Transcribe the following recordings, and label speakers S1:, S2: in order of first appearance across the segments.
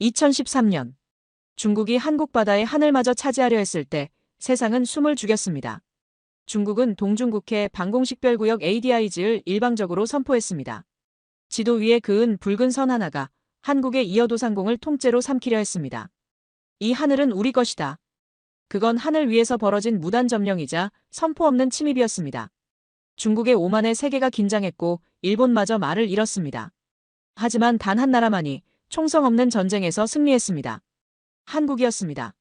S1: 2013년 중국이 한국 바다의 하늘마저 차지하려 했을 때 세상은 숨을 죽였습니다. 중국은 동중국해 방공식별구역 ADIZ를 일방적으로 선포했습니다. 지도 위에 그은 붉은 선 하나가 한국의 이어도상공을 통째로 삼키려 했습니다. 이 하늘은 우리 것이다. 그건 하늘 위에서 벌어진 무단 점령이자 선포 없는 침입이었습니다. 중국의 오만에 세계가 긴장했고 일본마저 말을 잃었습니다. 하지만 단 한 나라만이 총성 없는 전쟁에서 승리했습니다. 한국이었습니다.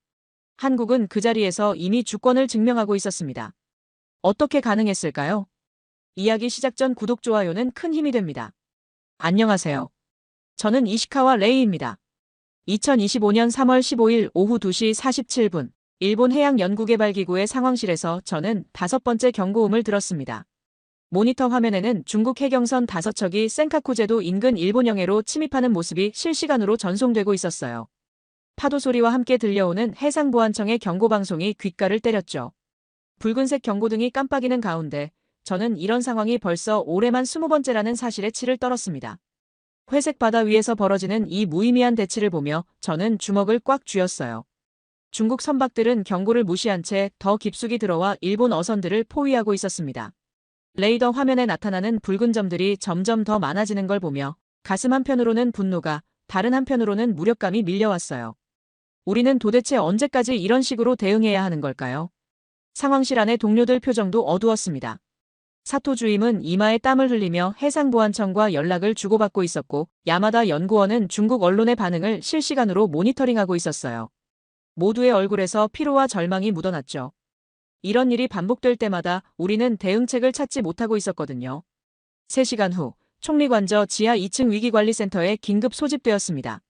S1: 한국은 그 자리에서 이미 주권을 증명하고 있었습니다. 어떻게 가능했을까요? 이야기 시작 전 구독, 좋아요는 큰 힘이 됩니다. 안녕하세요. 저는 이시카와 레이입니다. 2025년 3월 15일 오후 2시 47분, 일본 해양연구개발기구의 상황실에서 저는 5번째 경고음을 들었습니다. 모니터 화면에는 중국 해경선 5척이 센카쿠 제도 인근 일본 영해로 침입하는 모습이 실시간으로 전송되고 있었어요. 파도 소리와 함께 들려오는 해상보안청의 경고방송이 귓가를 때렸죠. 붉은색 경고등이 깜빡이는 가운데 저는 이런 상황이 벌써 올해만 20번째라는 사실에 치를 떨었습니다. 회색 바다 위에서 벌어지는 이 무의미한 대치를 보며 저는 주먹을 꽉 쥐었어요. 중국 선박들은 경고를 무시한 채 더 깊숙이 들어와 일본 어선들을 포위하고 있었습니다. 레이더 화면에 나타나는 붉은 점들이 점점 더 많아지는 걸 보며 가슴 한편으로는 분노가, 다른 한편으로는 무력감이 밀려왔어요. 우리는 도대체 언제까지 이런 식으로 대응해야 하는 걸까요? 상황실 안의 동료들 표정도 어두웠습니다. 사토 주임은 이마에 땀을 흘리며 해상보안청과 연락을 주고받고 있었고, 야마다 연구원은 중국 언론의 반응을 실시간으로 모니터링하고 있었어요. 모두의 얼굴에서 피로와 절망이 묻어났죠. 이런 일이 반복될 때마다 우리는 대응책을 찾지 못하고 있었거든요. 3시간 후, 총리관저 지하 2층 위기관리센터에 긴급 소집되었습니다.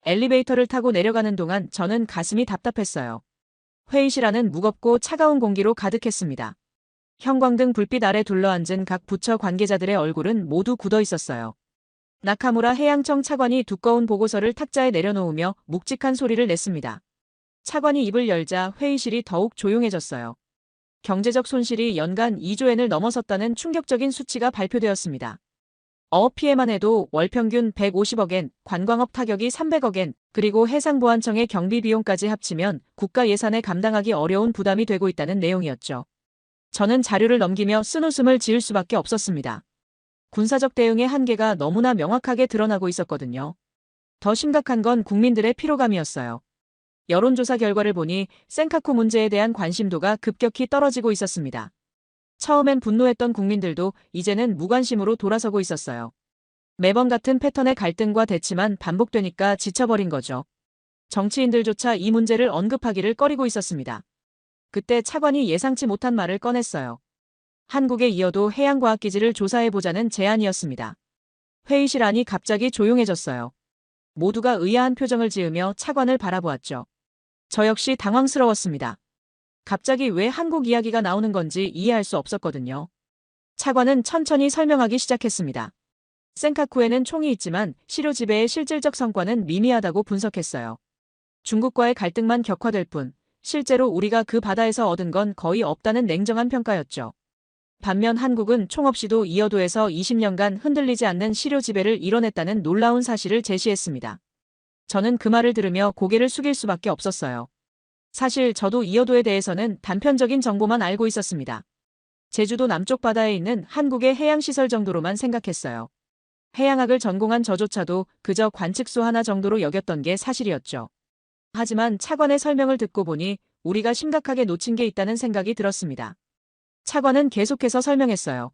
S1: 엘리베이터를 타고 내려가는 동안 저는 가슴이 답답했어요. 회의실 안은 무겁고 차가운 공기로 가득했습니다. 형광등 불빛 아래 둘러앉은 각 부처 관계자들의 얼굴은 모두 굳어 있었어요. 나카무라 해양청 차관이 두꺼운 보고서를 탁자에 내려놓으며 묵직한 소리를 냈습니다. 차관이 입을 열자 회의실이 더욱 조용해졌어요. 경제적 손실이 연간 2조 엔을 넘어섰다는 충격적인 수치가 발표되었습니다. 어업 피해만 해도 월 평균 150억 엔, 관광업 타격이 300억 엔, 그리고 해상보안청의 경비 비용까지 합치면 국가 예산에 감당하기 어려운 부담이 되고 있다는 내용이었죠. 저는 자료를 넘기며 쓴웃음을 지을 수밖에 없었습니다. 군사적 대응의 한계가 너무나 명확하게 드러나고 있었거든요. 더 심각한 건 국민들의 피로감이었어요. 여론조사 결과를 보니 센카쿠 문제에 대한 관심도가 급격히 떨어지고 있었습니다. 처음엔 분노했던 국민들도 이제는 무관심으로 돌아서고 있었어요. 매번 같은 패턴의 갈등과 대치만 반복되니까 지쳐버린 거죠. 정치인들조차 이 문제를 언급하기를 꺼리고 있었습니다. 그때 차관이 예상치 못한 말을 꺼냈어요. 한국에 이어도 해양과학기지를 조사해보자는 제안이었습니다. 회의실 안이 갑자기 조용해졌어요. 모두가 의아한 표정을 지으며 차관을 바라보았죠. 저 역시 당황스러웠습니다. 갑자기 왜 한국 이야기가 나오는 건지 이해할 수 없었거든요. 차관은 천천히 설명하기 시작했습니다. 센카쿠에는 총이 있지만 시료 지배의 실질적 성과는 미미하다고 분석했어요. 중국과의 갈등만 격화될 뿐 실제로 우리가 그 바다에서 얻은 건 거의 없다는 냉정한 평가였죠. 반면 한국은 총 없이도 이어도에서 20년간 흔들리지 않는 시료 지배를 이뤄냈다는 놀라운 사실을 제시했습니다. 저는 그 말을 들으며 고개를 숙일 수밖에 없었어요. 사실 저도 이어도에 대해서는 단편적인 정보만 알고 있었습니다. 제주도 남쪽 바다에 있는 한국의 해양시설 정도로만 생각했어요. 해양학을 전공한 저조차도 그저 관측소 하나 정도로 여겼던 게 사실이었죠. 하지만 차관의 설명을 듣고 보니 우리가 심각하게 놓친 게 있다는 생각이 들었습니다. 차관은 계속해서 설명했어요.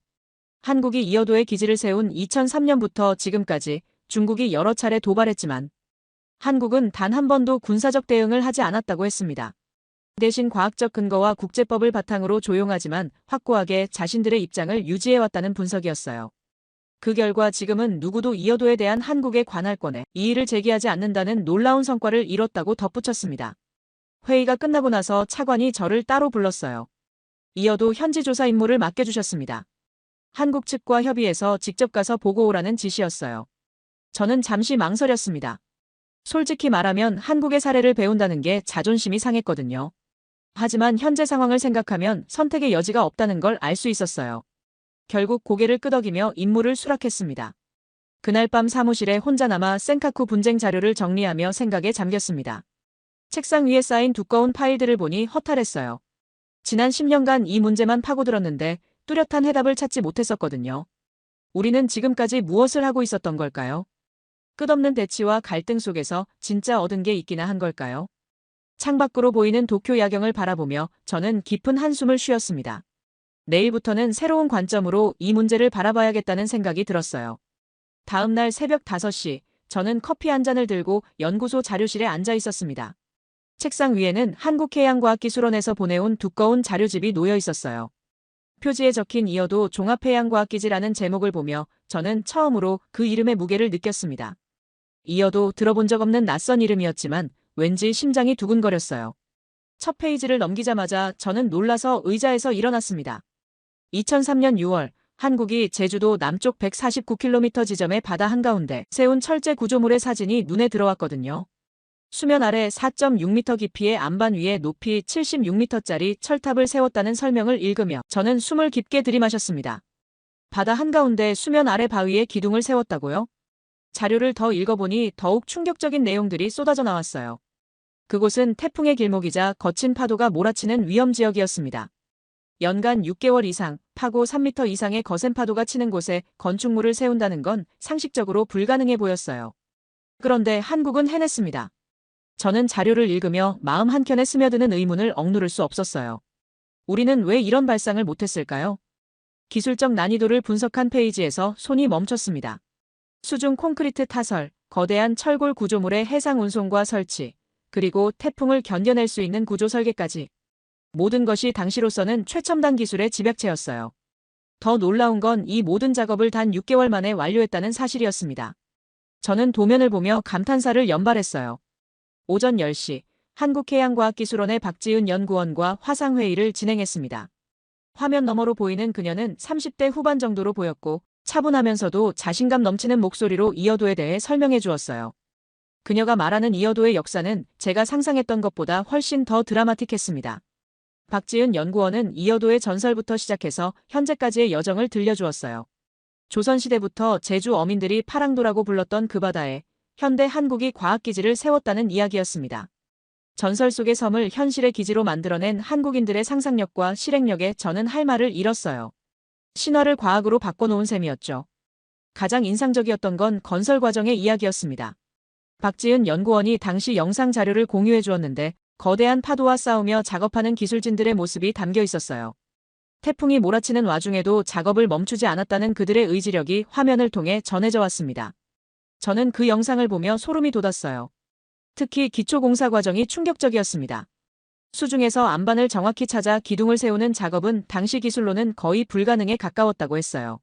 S1: 한국이 이어도에 기지를 세운 2003년부터 지금까지 중국이 여러 차례 도발했지만 한국은 단 한 번도 군사적 대응을 하지 않았다고 했습니다. 대신 과학적 근거와 국제법을 바탕으로 조용하지만 확고하게 자신들의 입장을 유지해왔다는 분석이었어요. 그 결과 지금은 누구도 이어도에 대한 한국의 관할권에 이의를 제기하지 않는다는 놀라운 성과를 이뤘다고 덧붙였습니다. 회의가 끝나고 나서 차관이 저를 따로 불렀어요. 이어도 현지 조사 임무를 맡겨주셨습니다. 한국 측과 협의해서 직접 가서 보고 오라는 지시였어요. 저는 잠시 망설였습니다. 솔직히 말하면 한국의 사례를 배운다는 게 자존심이 상했거든요. 하지만 현재 상황을 생각하면 선택의 여지가 없다는 걸 알 수 있었어요. 결국 고개를 끄덕이며 임무를 수락했습니다. 그날 밤 사무실에 혼자 남아 센카쿠 분쟁 자료를 정리하며 생각에 잠겼습니다. 책상 위에 쌓인 두꺼운 파일들을 보니 허탈했어요. 지난 10년간 이 문제만 파고들었는데 뚜렷한 해답을 찾지 못했었거든요. 우리는 지금까지 무엇을 하고 있었던 걸까요? 끝없는 대치와 갈등 속에서 진짜 얻은 게 있기나 한 걸까요? 창밖으로 보이는 도쿄 야경을 바라보며 저는 깊은 한숨을 쉬었습니다. 내일부터는 새로운 관점으로 이 문제를 바라봐야겠다는 생각이 들었어요. 다음 날 새벽 5시, 저는 커피 한 잔을 들고 연구소 자료실에 앉아 있었습니다. 책상 위에는 한국해양과학기술원에서 보내온 두꺼운 자료집이 놓여 있었어요. 표지에 적힌 이어도 종합해양과학기지라는 제목을 보며 저는 처음으로 그 이름의 무게를 느꼈습니다. 이어도 들어본 적 없는 낯선 이름이었지만 왠지 심장이 두근거렸어요. 첫 페이지를 넘기자마자 저는 놀라서 의자에서 일어났습니다. 2003년 6월, 한국이 제주도 남쪽 149km 지점의 바다 한가운데 세운 철제 구조물의 사진이 눈에 들어왔거든요. 수면 아래 4.6m 깊이의 안반 위에 높이 76m짜리 철탑을 세웠다는 설명을 읽으며 저는 숨을 깊게 들이마셨습니다. 바다 한가운데 수면 아래 바위에 기둥을 세웠다고요? 자료를 더 읽어보니 더욱 충격적인 내용들이 쏟아져 나왔어요. 그곳은 태풍의 길목이자 거친 파도가 몰아치는 위험지역이었습니다. 연간 6개월 이상, 파고 3m 이상의 거센 파도가 치는 곳에 건축물을 세운다는 건 상식적으로 불가능해 보였어요. 그런데 한국은 해냈습니다. 저는 자료를 읽으며 마음 한켠에 스며드는 의문을 억누를 수 없었어요. 우리는 왜 이런 발상을 못했을까요? 기술적 난이도를 분석한 페이지에서 손이 멈췄습니다. 수중 콘크리트 타설, 거대한 철골 구조물의 해상 운송과 설치, 그리고 태풍을 견뎌낼 수 있는 구조 설계까지. 모든 것이 당시로서는 최첨단 기술의 집약체였어요. 더 놀라운 건 이 모든 작업을 단 6개월 만에 완료했다는 사실이었습니다. 저는 도면을 보며 감탄사를 연발했어요. 오전 10시, 한국해양과학기술원의 박지은 연구원과 화상회의를 진행했습니다. 화면 너머로 보이는 그녀는 30대 후반 정도로 보였고 차분하면서도 자신감 넘치는 목소리로 이어도에 대해 설명해 주었어요. 그녀가 말하는 이어도의 역사는 제가 상상했던 것보다 훨씬 더 드라마틱했습니다. 박지은 연구원은 이어도의 전설부터 시작해서 현재까지의 여정을 들려주었어요. 조선시대부터 제주 어민들이 파랑도라고 불렀던 그 바다에 현대 한국이 과학기지를 세웠다는 이야기였습니다. 전설 속의 섬을 현실의 기지로 만들어낸 한국인들의 상상력과 실행력에 저는 할 말을 잃었어요. 신화를 과학으로 바꿔놓은 셈이었죠. 가장 인상적이었던 건 건설 과정의 이야기였습니다. 박지은 연구원이 당시 영상 자료를 공유해 주었는데 거대한 파도와 싸우며 작업하는 기술진들의 모습이 담겨 있었어요. 태풍이 몰아치는 와중에도 작업을 멈추지 않았다는 그들의 의지력이 화면을 통해 전해져 왔습니다. 저는 그 영상을 보며 소름이 돋았어요. 특히 기초공사 과정이 충격적이었습니다. 수중에서 안반을 정확히 찾아 기둥을 세우는 작업은 당시 기술로는 거의 불가능에 가까웠다고 했어요.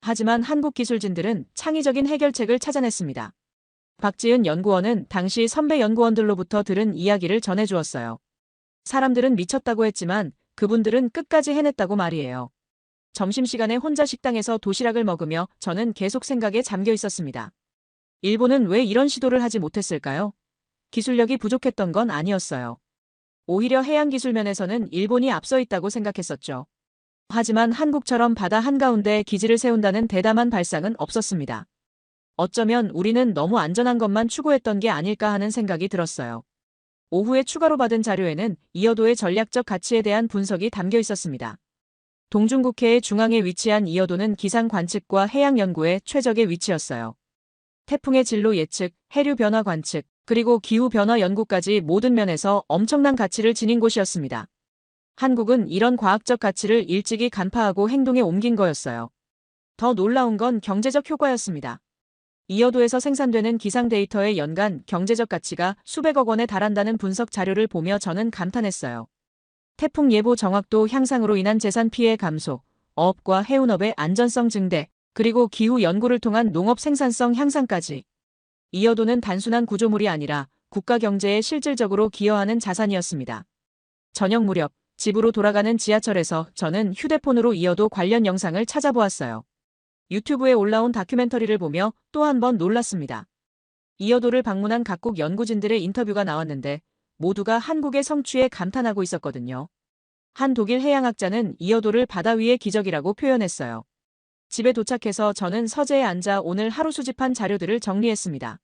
S1: 하지만 한국 기술진들은 창의적인 해결책을 찾아냈습니다. 박지은 연구원은 당시 선배 연구원들로부터 들은 이야기를 전해주었어요. 사람들은 미쳤다고 했지만 그분들은 끝까지 해냈다고 말이에요. 점심시간에 혼자 식당에서 도시락을 먹으며 저는 계속 생각에 잠겨 있었습니다. 일본은 왜 이런 시도를 하지 못했을까요? 기술력이 부족했던 건 아니었어요. 오히려 해양기술 면에서는 일본이 앞서 있다고 생각했었죠. 하지만 한국처럼 바다 한가운데 기지를 세운다는 대담한 발상은 없었습니다. 어쩌면 우리는 너무 안전한 것만 추구했던 게 아닐까 하는 생각이 들었어요. 오후에 추가로 받은 자료에는 이어도의 전략적 가치에 대한 분석이 담겨 있었습니다. 동중국해의 중앙에 위치한 이어도는 기상 관측과 해양 연구의 최적의 위치였어요. 태풍의 진로 예측, 해류 변화 관측, 그리고 기후 변화 연구까지 모든 면에서 엄청난 가치를 지닌 곳이었습니다. 한국은 이런 과학적 가치를 일찍이 간파하고 행동에 옮긴 거였어요. 더 놀라운 건 경제적 효과였습니다. 이어도에서 생산되는 기상 데이터의 연간 경제적 가치가 수백억 원에 달한다는 분석 자료를 보며 저는 감탄했어요. 태풍 예보 정확도 향상으로 인한 재산 피해 감소, 어업과 해운업의 안전성 증대, 그리고 기후 연구를 통한 농업 생산성 향상까지. 이어도는 단순한 구조물이 아니라 국가 경제에 실질적으로 기여하는 자산이었습니다. 저녁 무렵 집으로 돌아가는 지하철에서 저는 휴대폰으로 이어도 관련 영상을 찾아보았어요. 유튜브에 올라온 다큐멘터리를 보며 또 한 번 놀랐습니다. 이어도를 방문한 각국 연구진들의 인터뷰가 나왔는데 모두가 한국의 성취에 감탄하고 있었거든요. 한 독일 해양학자는 이어도를 바다 위의 기적이라고 표현했어요. 집에 도착해서 저는 서재에 앉아 오늘 하루 수집한 자료들을 정리했습니다.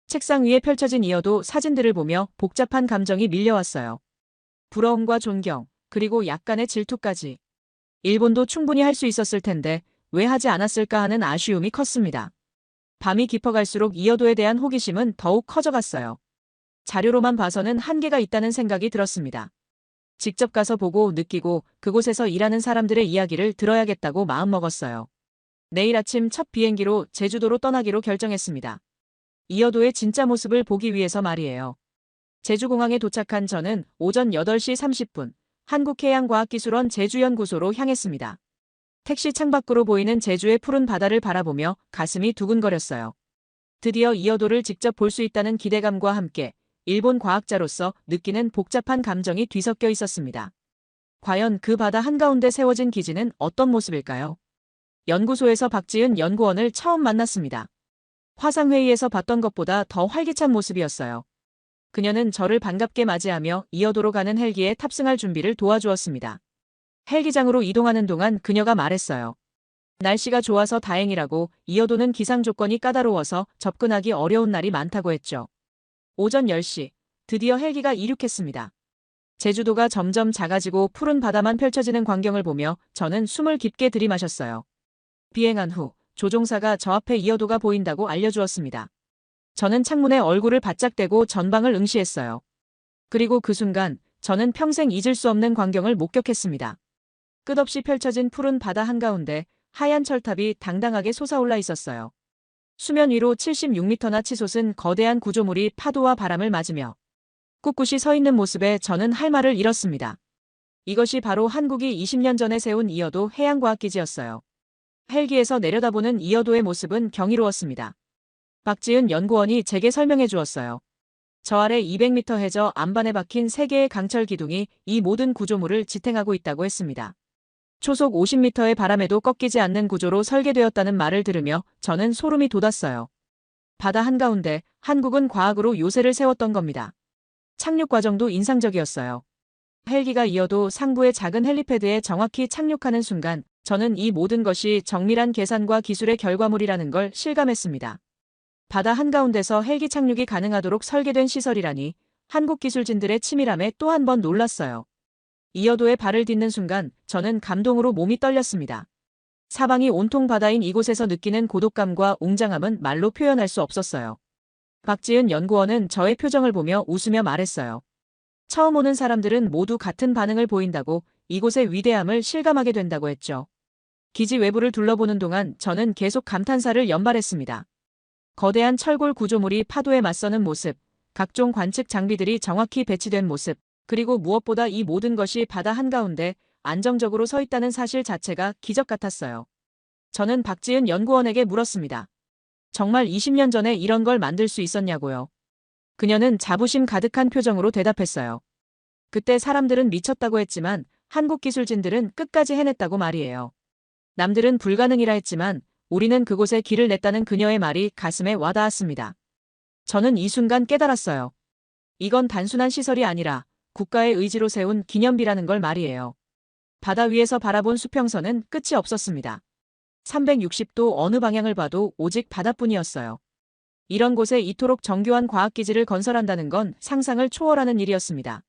S1: 책상 위에 펼쳐진 이어도 사진들을 보며 복잡한 감정이 밀려왔어요. 부러움과 존경, 그리고 약간의 질투까지. 일본도 충분히 할 수 있었을 텐데 왜 하지 않았을까 하는 아쉬움이 컸습니다. 밤이 깊어갈수록 이어도에 대한 호기심은 더욱 커져갔어요. 자료로만 봐서는 한계가 있다는 생각이 들었습니다. 직접 가서 보고 느끼고 그곳에서 일하는 사람들의 이야기를 들어야겠다고 마음먹었어요. 내일 아침 첫 비행기로 제주도로 떠나기로 결정했습니다. 이어도의 진짜 모습을 보기 위해서 말이에요. 제주공항에 도착한 저는 오전 8시 30분 한국해양과학기술원 제주연구소로 향했습니다. 택시 창밖으로 보이는 제주의 푸른 바다를 바라보며 가슴이 두근거렸어요. 드디어 이어도를 직접 볼 수 있다는 기대감과 함께 일본 과학자로서 느끼는 복잡한 감정이 뒤섞여 있었습니다. 과연 그 바다 한가운데 세워진 기지는 어떤 모습일까요? 연구소에서 박지은 연구원을 처음 만났습니다. 화상회의에서 봤던 것보다 더 활기찬 모습이었어요. 그녀는 저를 반갑게 맞이하며 이어도로 가는 헬기에 탑승할 준비를 도와주었습니다. 헬기장으로 이동하는 동안 그녀가 말했어요. 날씨가 좋아서 다행이라고, 이어도는 기상 조건이 까다로워서 접근하기 어려운 날이 많다고 했죠. 오전 10시, 드디어 헬기가 이륙했습니다. 제주도가 점점 작아지고 푸른 바다만 펼쳐지는 광경을 보며 저는 숨을 깊게 들이마셨어요. 비행한 후 조종사가 저 앞에 이어도가 보인다고 알려주었습니다. 저는 창문에 얼굴을 바짝 대고 전방을 응시했어요. 그리고 그 순간 저는 평생 잊을 수 없는 광경을 목격했습니다. 끝없이 펼쳐진 푸른 바다 한가운데 하얀 철탑이 당당하게 솟아올라 있었어요. 수면 위로 76m나 치솟은 거대한 구조물이 파도와 바람을 맞으며 꿋꿋이 서 있는 모습에 저는 할 말을 잃었습니다. 이것이 바로 한국이 20년 전에 세운 이어도 해양과학기지였어요. 헬기에서 내려다보는 이어도의 모습은 경이로웠습니다. 박지은 연구원이 제게 설명해 주었어요. 저 아래 200m 해저 안반에 박힌 3개의 강철 기둥이 이 모든 구조물을 지탱하고 있다고 했습니다. 초속 50m의 바람에도 꺾이지 않는 구조로 설계되었다는 말을 들으며 저는 소름이 돋았어요. 바다 한가운데 한국은 과학으로 요새를 세웠던 겁니다. 착륙 과정도 인상적이었어요. 헬기가 이어도 상부의 작은 헬리패드에 정확히 착륙하는 순간 저는 이 모든 것이 정밀한 계산과 기술의 결과물이라는 걸 실감했습니다. 바다 한가운데서 헬기 착륙이 가능하도록 설계된 시설이라니 한국 기술진들의 치밀함에 또 한 번 놀랐어요. 이어도에 발을 딛는 순간 저는 감동으로 몸이 떨렸습니다. 사방이 온통 바다인 이곳에서 느끼는 고독감과 웅장함은 말로 표현할 수 없었어요. 박지은 연구원은 저의 표정을 보며 웃으며 말했어요. 처음 오는 사람들은 모두 같은 반응을 보인다고, 이곳의 위대함을 실감하게 된다고 했죠. 기지 외부를 둘러보는 동안 저는 계속 감탄사를 연발했습니다. 거대한 철골 구조물이 파도에 맞서는 모습, 각종 관측 장비들이 정확히 배치된 모습, 그리고 무엇보다 이 모든 것이 바다 한가운데 안정적으로 서 있다는 사실 자체가 기적 같았어요. 저는 박지은 연구원에게 물었습니다. 정말 20년 전에 이런 걸 만들 수 있었냐고요. 그녀는 자부심 가득한 표정으로 대답했어요. 그때 사람들은 미쳤다고 했지만 한국 기술진들은 끝까지 해냈다고 말이에요. 남들은 불가능이라 했지만 우리는 그곳에 길을 냈다는 그녀의 말이 가슴에 와닿았습니다. 저는 이 순간 깨달았어요. 이건 단순한 시설이 아니라 국가의 의지로 세운 기념비라는 걸 말이에요. 바다 위에서 바라본 수평선은 끝이 없었습니다. 360도 어느 방향을 봐도 오직 바다뿐이었어요. 이런 곳에 이토록 정교한 과학기지를 건설한다는 건 상상을 초월하는 일이었습니다.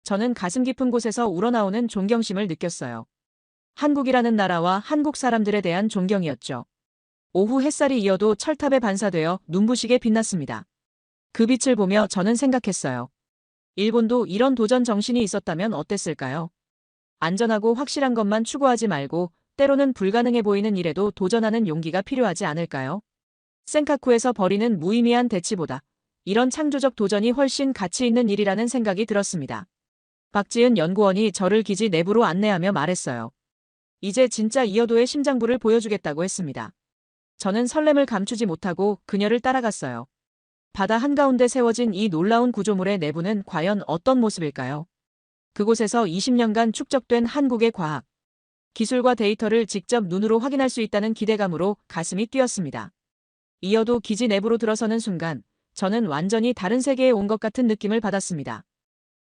S1: 저는 가슴 깊은 곳에서 우러나오는 존경심을 느꼈어요. 한국이라는 나라와 한국 사람들에 대한 존경이었죠. 오후 햇살이 이어도 철탑에 반사되어 눈부시게 빛났습니다. 그 빛을 보며 저는 생각했어요. 일본도 이런 도전 정신이 있었다면 어땠을까요? 안전하고 확실한 것만 추구하지 말고 때로는 불가능해 보이는 일에도 도전하는 용기가 필요하지 않을까요? 센카쿠에서 벌이는 무의미한 대치보다 이런 창조적 도전이 훨씬 가치 있는 일이라는 생각이 들었습니다. 박지은 연구원이 저를 기지 내부로 안내하며 말했어요. 이제 진짜 이어도의 심장부를 보여주겠다고 했습니다. 저는 설렘을 감추지 못하고 그녀를 따라갔어요. 바다 한가운데 세워진 이 놀라운 구조물의 내부는 과연 어떤 모습일까요? 그곳에서 20년간 축적된 한국의 과학, 기술과 데이터를 직접 눈으로 확인할 수 있다는 기대감으로 가슴이 뛰었습니다. 이어도 기지 내부로 들어서는 순간 저는 완전히 다른 세계에 온 것 같은 느낌을 받았습니다.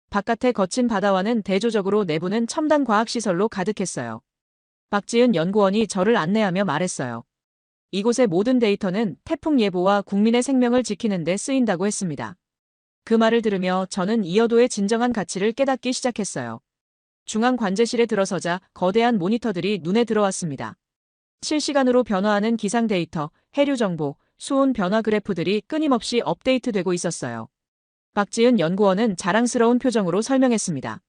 S1: 바깥의 거친 바다와는 대조적으로 내부는 첨단 과학시설로 가득했어요. 박지은 연구원이 저를 안내하며 말했어요. 이곳의 모든 데이터는 태풍 예보와 국민의 생명을 지키는 데 쓰인다고 했습니다. 그 말을 들으며 저는 이어도의 진정한 가치를 깨닫기 시작했어요. 중앙 관제실에 들어서자 거대한 모니터들이 눈에 들어왔습니다. 실시간으로 변화하는 기상 데이터, 해류 정보, 수온 변화 그래프들이 끊임없이 업데이트되고 있었어요. 박지은 연구원은 자랑스러운 표정으로 설명했습니다.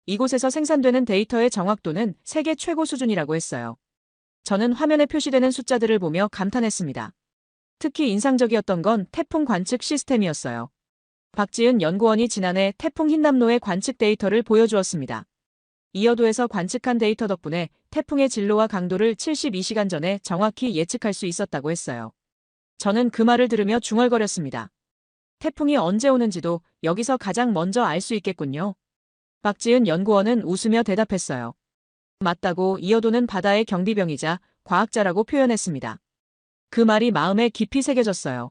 S1: 이곳에서 생산되는 데이터의 정확도는 세계 최고 수준이라고 했어요. 저는 화면에 표시되는 숫자들을 보며 감탄했습니다. 특히 인상적이었던 건 태풍 관측 시스템이었어요. 박지은 연구원이 지난해 태풍 흰남노의 관측 데이터를 보여주었습니다. 이어도에서 관측한 데이터 덕분에 태풍의 진로와 강도를 72시간 전에 정확히 예측할 수 있었다고 했어요. 저는 그 말을 들으며 중얼거렸습니다. 태풍이 언제 오는지도 여기서 가장 먼저 알 수 있겠군요. 박지은 연구원은 웃으며 대답했어요. 맞다고. 이어도는 바다의 경비병이자 과학자라고 표현했습니다. 그 말이 마음에 깊이 새겨졌어요.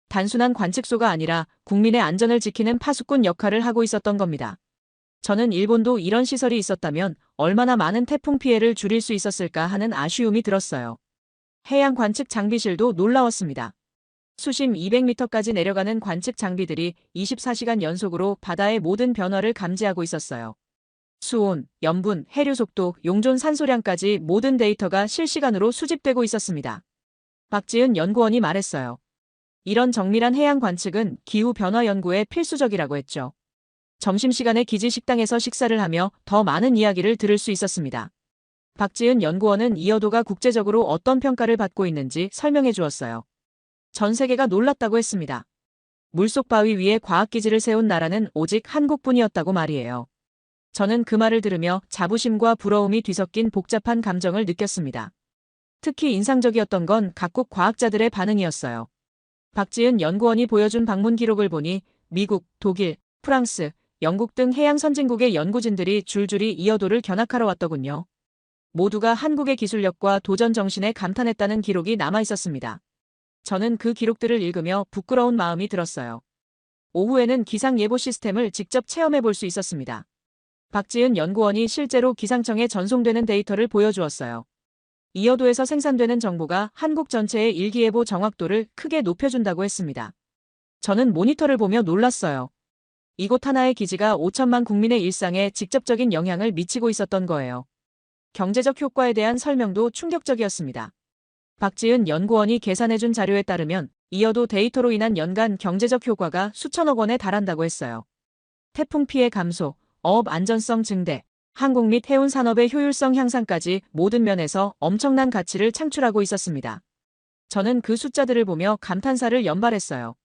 S1: 단순한 관측소가 아니라 국민의 안전을 지키는 파수꾼 역할을 하고 있었던 겁니다. 저는 일본도 이런 시설이 있었다면 얼마나 많은 태풍 피해를 줄일 수 있었을까 하는 아쉬움이 들었어요. 해양 관측 장비실도 놀라웠습니다. 수심 200m까지 내려가는 관측 장비들이 24시간 연속으로 바다의 모든 변화를 감지하고 있었어요. 수온, 염분, 해류 속도, 용존 산소량까지 모든 데이터가 실시간으로 수집되고 있었습니다. 박지은 연구원이 말했어요. 이런 정밀한 해양 관측은 기후 변화 연구에 필수적이라고 했죠. 점심시간에 기지 식당에서 식사를 하며 더 많은 이야기를 들을 수 있었습니다. 박지은 연구원은 이어도가 국제적으로 어떤 평가를 받고 있는지 설명해 주었어요. 전 세계가 놀랐다고 했습니다. 물속 바위 위에 과학기지를 세운 나라는 오직 한국뿐이었다고 말이에요. 저는 그 말을 들으며 자부심과 부러움이 뒤섞인 복잡한 감정을 느꼈습니다. 특히 인상적이었던 건 각국 과학자들의 반응이었어요. 박지은 연구원이 보여준 방문 기록을 보니 미국, 독일, 프랑스, 영국 등 해양 선진국의 연구진들이 줄줄이 이어도를 견학하러 왔더군요. 모두가 한국의 기술력과 도전 정신에 감탄했다는 기록이 남아 있었습니다. 저는 그 기록들을 읽으며 부끄러운 마음이 들었어요. 오후에는 기상 예보 시스템을 직접 체험해 볼 수 있었습니다. 박지은 연구원이 실제로 기상청에 전송되는 데이터를 보여주었어요. 이어도에서 생산되는 정보가 한국 전체의 일기예보 정확도를 크게 높여준다고 했습니다. 저는 모니터를 보며 놀랐어요. 이곳 하나의 기지가 5천만 국민의 일상에 직접적인 영향을 미치고 있었던 거예요. 경제적 효과에 대한 설명도 충격적이었습니다. 박지은 연구원이 계산해준 자료에 따르면 이어도 데이터로 인한 연간 경제적 효과가 수천억 원에 달한다고 했어요. 태풍 피해 감소, 어업 안전성 증대, 항공 및 해운 산업의 효율성 향상까지 모든 면에서 엄청난 가치를 창출하고 있었습니다. 저는 그 숫자들을 보며 감탄사를 연발했어요.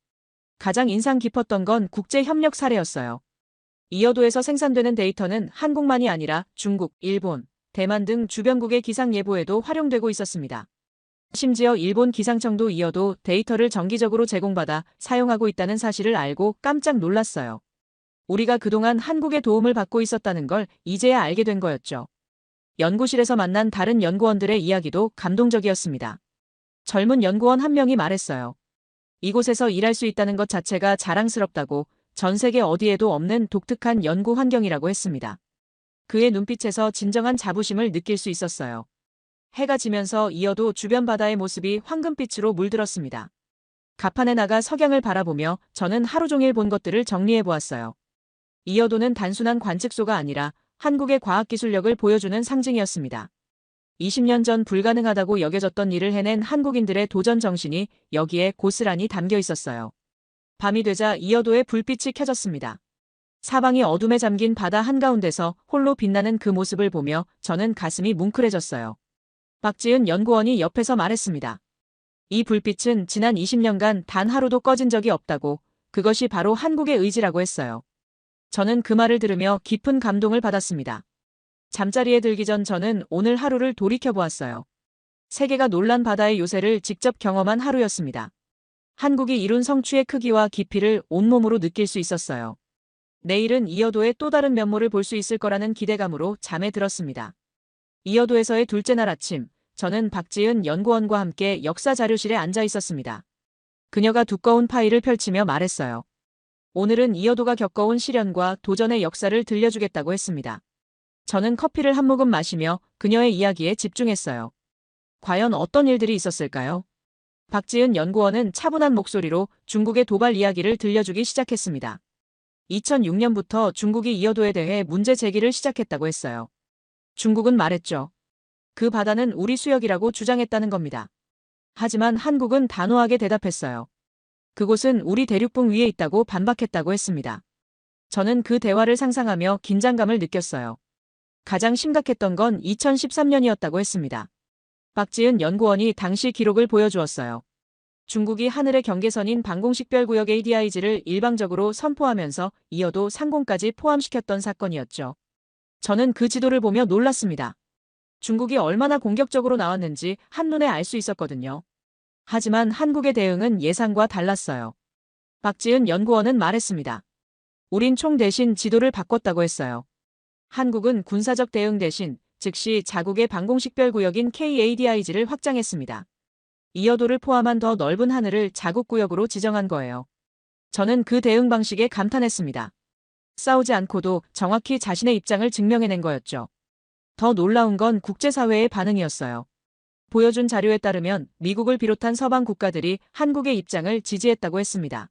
S1: 가장 인상 깊었던 건 국제 협력 사례였어요. 이어도에서 생산되는 데이터는 한국만이 아니라 중국, 일본, 대만 등 주변국의 기상 예보에도 활용되고 있었습니다. 심지어 일본 기상청도 이어도 데이터를 정기적으로 제공받아 사용하고 있다는 사실을 알고 깜짝 놀랐어요. 우리가 그동안 한국의 도움을 받고 있었다는 걸 이제야 알게 된 거였죠. 연구실에서 만난 다른 연구원들의 이야기도 감동적이었습니다. 젊은 연구원 한 명이 말했어요. 이곳에서 일할 수 있다는 것 자체가 자랑스럽다고, 전 세계 어디에도 없는 독특한 연구 환경이라고 했습니다. 그의 눈빛에서 진정한 자부심을 느낄 수 있었어요. 해가 지면서 이어도 주변 바다의 모습이 황금빛으로 물들었습니다. 갑판에 나가 석양을 바라보며 저는 하루 종일 본 것들을 정리해 보았어요. 이어도는 단순한 관측소가 아니라 한국의 과학기술력을 보여주는 상징이었습니다. 20년 전 불가능하다고 여겨졌던 일을 해낸 한국인들의 도전 정신이 여기에 고스란히 담겨 있었어요. 밤이 되자 이어도의 불빛이 켜졌습니다. 사방이 어둠에 잠긴 바다 한가운데서 홀로 빛나는 그 모습을 보며 저는 가슴이 뭉클해졌어요. 박지은 연구원이 옆에서 말했습니다. 이 불빛은 지난 20년간 단 하루도 꺼진 적이 없다고, 그것이 바로 한국의 의지라고 했어요. 저는 그 말을 들으며 깊은 감동을 받았습니다. 잠자리에 들기 전 저는 오늘 하루를 돌이켜보았어요. 세계가 놀란 바다의 요새를 직접 경험한 하루였습니다. 한국이 이룬 성취의 크기와 깊이를 온몸으로 느낄 수 있었어요. 내일은 이어도의 또 다른 면모를 볼 수 있을 거라는 기대감으로 잠에 들었습니다. 이어도에서의 둘째 날 아침, 저는 박지은 연구원과 함께 역사 자료실에 앉아 있었습니다. 그녀가 두꺼운 파일을 펼치며 말했어요. 오늘은 이어도가 겪어온 시련과 도전의 역사를 들려주겠다고 했습니다. 저는 커피를 한 모금 마시며 그녀의 이야기에 집중했어요. 과연 어떤 일들이 있었을까요? 박지은 연구원은 차분한 목소리로 중국의 도발 이야기를 들려주기 시작했습니다. 2006년부터 중국이 이어도에 대해 문제 제기를 시작했다고 했어요. 중국은 말했죠. 그 바다는 우리 수역이라고 주장했다는 겁니다. 하지만 한국은 단호하게 대답했어요. 그곳은 우리 대륙붕 위에 있다고 반박했다고 했습니다. 저는 그 대화를 상상하며 긴장감을 느꼈어요. 가장 심각했던 건 2013년이었다고 했습니다. 박지은 연구원이 당시 기록을 보여주었어요. 중국이 하늘의 경계선인 방공식별구역 ADIG를 일방적으로 선포하면서 이어도 상공까지 포함시켰던 사건이었죠. 저는 그 지도를 보며 놀랐습니다. 중국이 얼마나 공격적으로 나왔는지 한눈에 알 수 있었거든요. 하지만 한국의 대응은 예상과 달랐어요. 박지은 연구원은 말했습니다. 우린 총 대신 지도를 바꿨다고 했어요. 한국은 군사적 대응 대신 즉시 자국의 방공식별구역인 KADIG를 확장했습니다. 이어도를 포함한 더 넓은 하늘을 자국구역으로 지정한 거예요. 저는 그 대응 방식에 감탄했습니다. 싸우지 않고도 정확히 자신의 입장을 증명해낸 거였죠. 더 놀라운 건 국제사회의 반응이었어요. 보여준 자료에 따르면 미국을 비롯한 서방 국가들이 한국의 입장을 지지했다고 했습니다.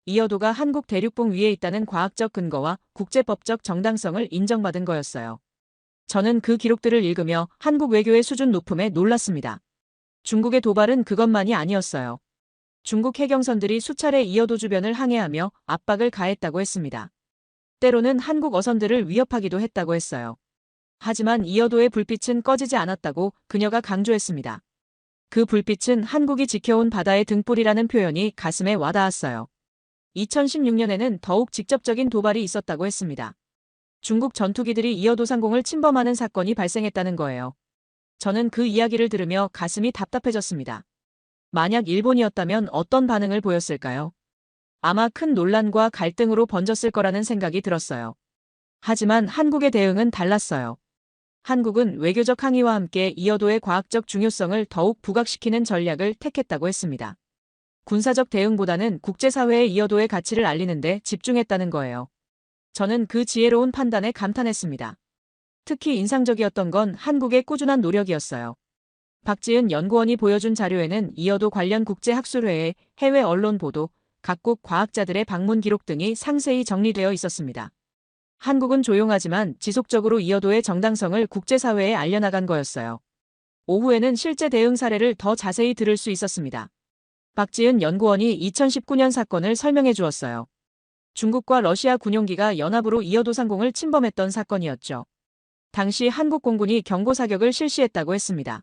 S1: 이어도가 한국 대륙붕 위에 있다는 과학적 근거와 국제법적 정당성을 인정받은 거였어요. 저는 그 기록들을 읽으며 한국 외교의 수준 높음에 놀랐습니다. 중국의 도발은 그것만이 아니었어요. 중국 해경선들이 수차례 이어도 주변을 항해하며 압박을 가했다고 했습니다. 때로는 한국 어선들을 위협하기도 했다고 했어요. 하지만 이어도의 불빛은 꺼지지 않았다고 그녀가 강조했습니다. 그 불빛은 한국이 지켜온 바다의 등불이라는 표현이 가슴에 와닿았어요. 2016년에는 더욱 직접적인 도발이 있었다고 했습니다. 중국 전투기들이 이어도 상공을 침범하는 사건이 발생했다는 거예요. 저는 그 이야기를 들으며 가슴이 답답해졌습니다. 만약 일본이었다면 어떤 반응을 보였을까요? 아마 큰 논란과 갈등으로 번졌을 거라는 생각이 들었어요. 하지만 한국의 대응은 달랐어요. 한국은 외교적 항의와 함께 이어도의 과학적 중요성을 더욱 부각시키는 전략을 택했다고 했습니다. 군사적 대응보다는 국제사회의 이어도의 가치를 알리는 데 집중했다는 거예요. 저는 그 지혜로운 판단에 감탄했습니다. 특히 인상적이었던 건 한국의 꾸준한 노력이었어요. 박지은 연구원이 보여준 자료에는 이어도 관련 국제학술회의 해외 언론 보도, 각국 과학자들의 방문 기록 등이 상세히 정리되어 있었습니다. 한국은 조용하지만 지속적으로 이어도의 정당성을 국제사회에 알려나간 거였어요. 오후에는 실제 대응 사례를 더 자세히 들을 수 있었습니다. 박지은 연구원이 2019년 사건을 설명해 주었어요. 중국과 러시아 군용기가 연합으로 이어도 상공을 침범했던 사건이었죠. 당시 한국 공군이 경고 사격을 실시했다고 했습니다.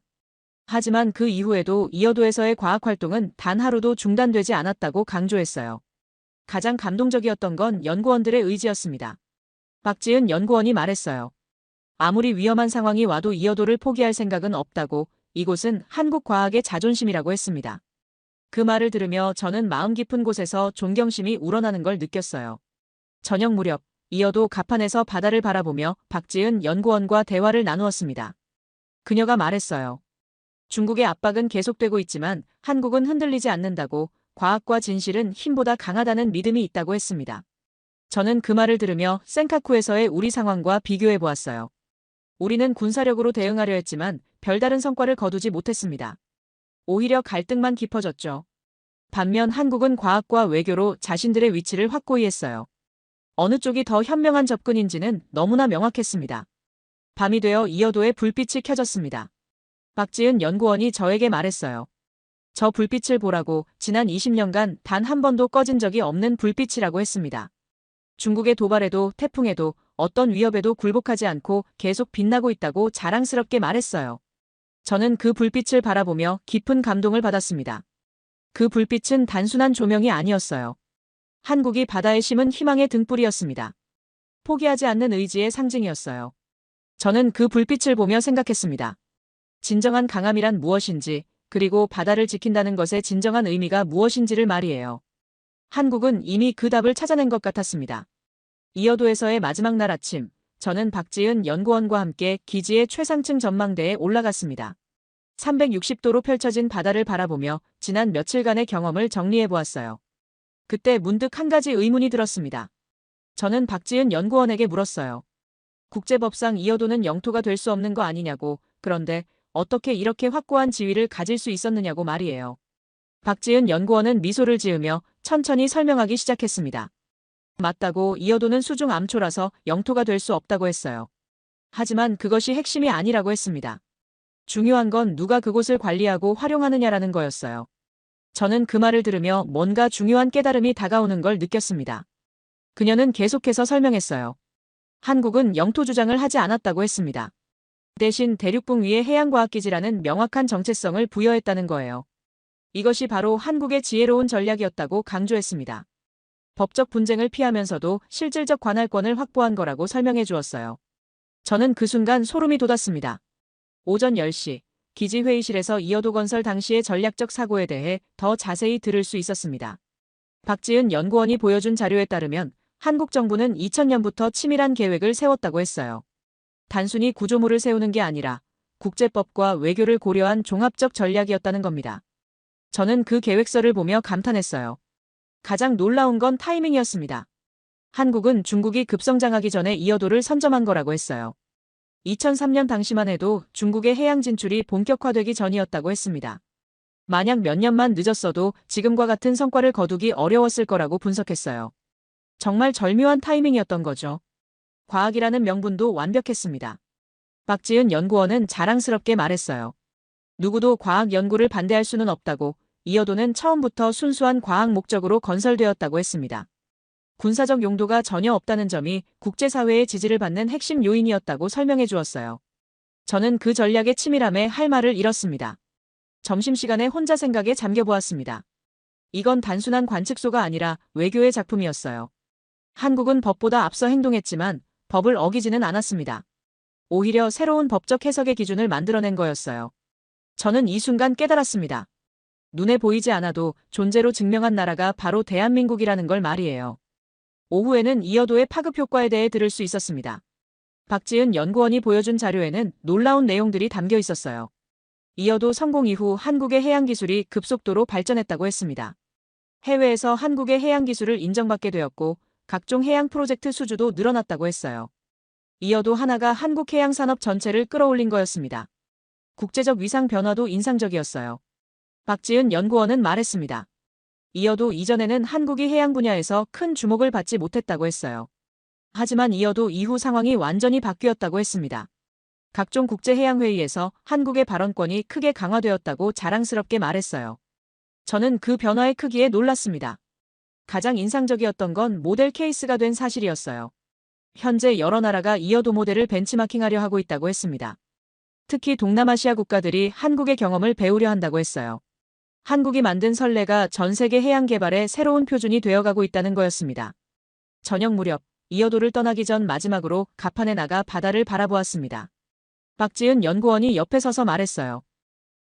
S1: 하지만 그 이후에도 이어도에서의 과학활동은 단 하루도 중단되지 않았다고 강조했어요. 가장 감동적이었던 건 연구원들의 의지였습니다. 박지은 연구원이 말했어요. 아무리 위험한 상황이 와도 이어도를 포기할 생각은 없다고, 이곳은 한국 과학의 자존심이라고 했습니다. 그 말을 들으며 저는 마음 깊은 곳에서 존경심이 우러나는 걸 느꼈어요. 저녁 무렵, 이어도 갑판에서 바다를 바라보며 박지은 연구원과 대화를 나누었습니다. 그녀가 말했어요. 중국의 압박은 계속되고 있지만 한국은 흔들리지 않는다고, 과학과 진실은 힘보다 강하다는 믿음이 있다고 했습니다. 저는 그 말을 들으며 센카쿠에서의 우리 상황과 비교해 보았어요. 우리는 군사력으로 대응하려 했지만 별다른 성과를 거두지 못했습니다. 오히려 갈등만 깊어졌죠. 반면 한국은 과학과 외교로 자신들의 위치를 확고히 했어요. 어느 쪽이 더 현명한 접근인지는 너무나 명확했습니다. 밤이 되어 이어도에 불빛이 켜졌습니다. 박지은 연구원이 저에게 말했어요. 저 불빛을 보라고, 지난 20년간 단 한 번도 꺼진 적이 없는 불빛이라고 했습니다. 중국의 도발에도 태풍에도 어떤 위협에도 굴복하지 않고 계속 빛나고 있다고 자랑스럽게 말했어요. 저는 그 불빛을 바라보며 깊은 감동을 받았습니다. 그 불빛은 단순한 조명이 아니었어요. 한국이 바다에 심은 희망의 등불이었습니다. 포기하지 않는 의지의 상징이었어요. 저는 그 불빛을 보며 생각했습니다. 진정한 강함이란 무엇인지, 그리고 바다를 지킨다는 것의 진정한 의미가 무엇인지를 말이에요. 한국은 이미 그 답을 찾아낸 것 같았습니다. 이어도에서의 마지막 날 아침, 저는 박지은 연구원과 함께 기지의 최상층 전망대에 올라갔습니다. 360도로 펼쳐진 바다를 바라보며 지난 며칠간의 경험을 정리해 보았어요. 그때 문득 한 가지 의문이 들었습니다. 저는 박지은 연구원에게 물었어요. 국제법상 이어도는 영토가 될 수 없는 거 아니냐고, 그런데 어떻게 이렇게 확고한 지위를 가질 수 있었느냐고 말이에요. 박지은 연구원은 미소를 지으며 천천히 설명하기 시작했습니다. 맞다고, 이어도는 수중 암초라서 영토가 될 수 없다고 했어요. 하지만 그것이 핵심이 아니라고 했습니다. 중요한 건 누가 그곳을 관리하고 활용하느냐라는 거였어요. 저는 그 말을 들으며 뭔가 중요한 깨달음이 다가오는 걸 느꼈습니다. 그녀는 계속해서 설명했어요. 한국은 영토 주장을 하지 않았다고 했습니다. 대신 대륙붕 위에 해양과학기지라는 명확한 정체성을 부여했다는 거예요. 이것이 바로 한국의 지혜로운 전략이었다고 강조했습니다. 법적 분쟁을 피하면서도 실질적 관할권을 확보한 거라고 설명해 주었어요. 저는 그 순간 소름이 돋았습니다. 오전 10시, 기지 회의실에서 이어도 건설 당시의 전략적 사고에 대해 더 자세히 들을 수 있었습니다. 박지은 연구원이 보여준 자료에 따르면 한국 정부는 2000년부터 치밀한 계획을 세웠다고 했어요. 단순히 구조물을 세우는 게 아니라 국제법과 외교를 고려한 종합적 전략이었다는 겁니다. 저는 그 계획서를 보며 감탄했어요. 가장 놀라운 건 타이밍이었습니다. 한국은 중국이 급성장하기 전에 이어도를 선점한 거라고 했어요. 2003년 당시만 해도 중국의 해양 진출이 본격화되기 전이었다고 했습니다. 만약 몇 년만 늦었어도 지금과 같은 성과를 거두기 어려웠을 거라고 분석했어요. 정말 절묘한 타이밍이었던 거죠. 과학이라는 명분도 완벽했습니다. 박지은 연구원은 자랑스럽게 말했어요. 누구도 과학 연구를 반대할 수는 없다고, 이어도는 처음부터 순수한 과학 목적으로 건설되었다고 했습니다. 군사적 용도가 전혀 없다는 점이 국제사회의 지지를 받는 핵심 요인이었다고 설명해 주었어요. 저는 그 전략의 치밀함에 할 말을 잃었습니다. 점심시간에 혼자 생각에 잠겨보았습니다. 이건 단순한 관측소가 아니라 외교의 작품이었어요. 한국은 법보다 앞서 행동했지만 법을 어기지는 않았습니다. 오히려 새로운 법적 해석의 기준을 만들어낸 거였어요. 저는 이 순간 깨달았습니다. 눈에 보이지 않아도 존재로 증명한 나라가 바로 대한민국이라는 걸 말이에요. 오후에는 이어도의 파급 효과에 대해 들을 수 있었습니다. 박지은 연구원이 보여준 자료에는 놀라운 내용들이 담겨 있었어요. 이어도 성공 이후 한국의 해양 기술이 급속도로 발전했다고 했습니다. 해외에서 한국의 해양 기술을 인정받게 되었고 각종 해양 프로젝트 수주도 늘어났다고 했어요. 이어도 하나가 한국 해양 산업 전체를 끌어올린 거였습니다. 국제적 위상 변화도 인상적이었어요. 박지은 연구원은 말했습니다. 이어도 이전에는 한국이 해양 분야에서 큰 주목을 받지 못했다고 했어요. 하지만 이어도 이후 상황이 완전히 바뀌었다고 했습니다. 각종 국제해양회의에서 한국의 발언권이 크게 강화되었다고 자랑스럽게 말했어요. 저는 그 변화의 크기에 놀랐습니다. 가장 인상적이었던 건 모델 케이스가 된 사실이었어요. 현재 여러 나라가 이어도 모델을 벤치마킹하려 하고 있다고 했습니다. 특히 동남아시아 국가들이 한국의 경험을 배우려 한다고 했어요. 한국이 만든 선례가 전 세계 해양 개발의 새로운 표준이 되어가고 있다는 거였습니다. 저녁 무렵, 이어도를 떠나기 전 마지막으로 갑판에 나가 바다를 바라보았습니다. 박지은 연구원이 옆에 서서 말했어요.